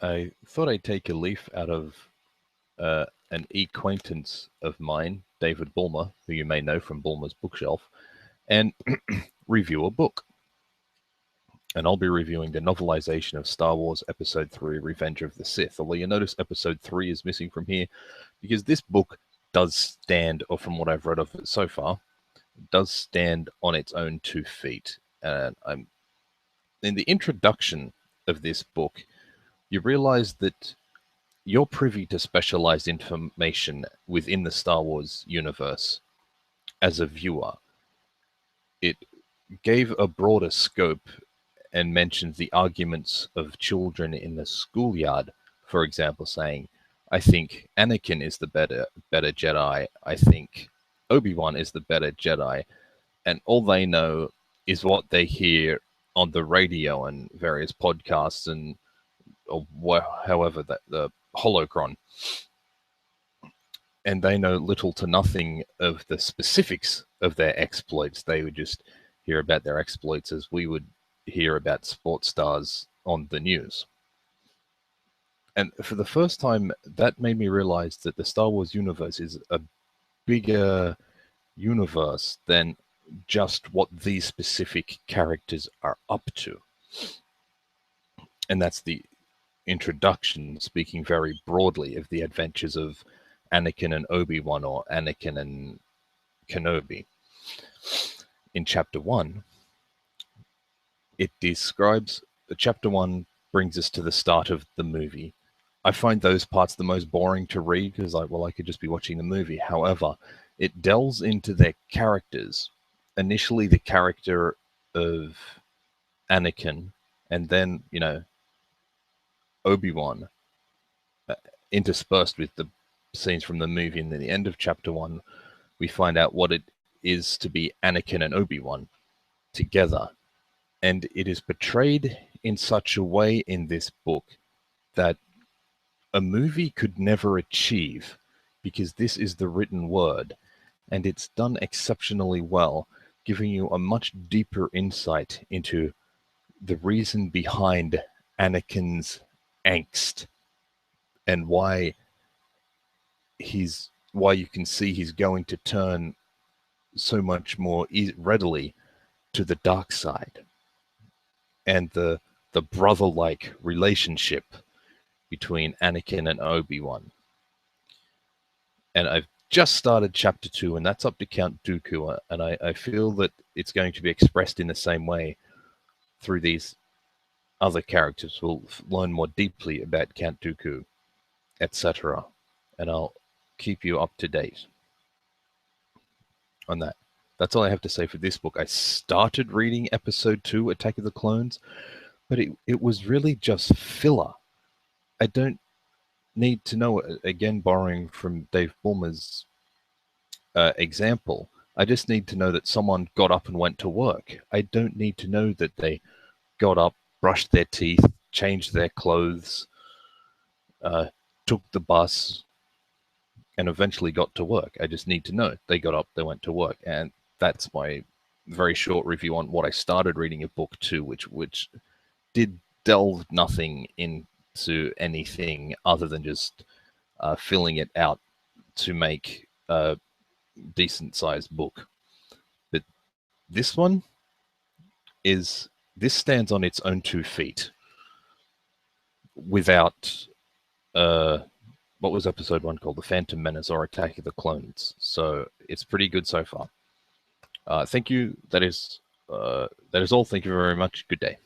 I thought I'd take a leaf out of an acquaintance of mine, David Bulmer, who you may know from Bulmer's Bookshelf, and review a book. And I'll be reviewing the novelization of Star Wars Episode 3, Revenge of the Sith. Although you notice Episode 3 is missing from here, because this book does stand, or from what I've read of it so far, does stand on its own 2 feet. And I'm in the introduction of this book, you realize that you're privy to specialized information within the Star Wars universe as a viewer. It gave a broader scope and mentioned the arguments of children in the schoolyard, for example, saying, I think Anakin is the better Jedi. I think Obi-Wan is the better Jedi. And all they know is what they hear on the radio and various podcasts and or however the holocron. And they know little to nothing of the specifics of their exploits. They would just hear about their exploits as we would hear about sports stars on the news. And for the first time, that made me realize that the Star Wars universe is a bigger universe than just what these specific characters are up to. And that's the introduction, speaking very broadly of the adventures of Anakin and Obi-Wan, or Anakin and Kenobi. In Chapter 1, it describes, Chapter 1 brings us to the start of the movie. I find those parts the most boring to read because, I could just be watching the movie. However, it delves into their characters. Initially, the character of Anakin, and then, Obi-Wan, interspersed with the scenes from the movie. And at the end of Chapter 1, we find out what it is to be Anakin and Obi-Wan together. And it is portrayed in such a way in this book that a movie could never achieve, because this is the written word, and it's done exceptionally well, giving you a much deeper insight into the reason behind Anakin's angst and why you can see he's going to turn so much more readily to the dark side, and the brother-like relationship between Anakin and Obi-Wan. And I've just started Chapter 2, and that's up to Count Dooku, and I feel that it's going to be expressed in the same way through these other characters. We'll learn more deeply about Count Dooku, etc. And I'll keep you up to date on that. That's all I have to say for this book. I started reading Episode 2, Attack of the Clones, but it was really just filler. I don't need to know, again, borrowing from Dave Bulmer's example, I just need to know that someone got up and went to work. I don't need to know that they got up, brushed their teeth, changed their clothes, took the bus, and eventually got to work. I just need to know they got up, they went to work. And that's my very short review on what I started reading of Book 2, which did delve nothing into anything other than just filling it out to make a decent-sized book. But this one stands on its own 2 feet without what was Episode 1 called? The Phantom Menace or Attack of the Clones. So it's pretty good so far. Thank you. That is all. Thank you very much. Good day.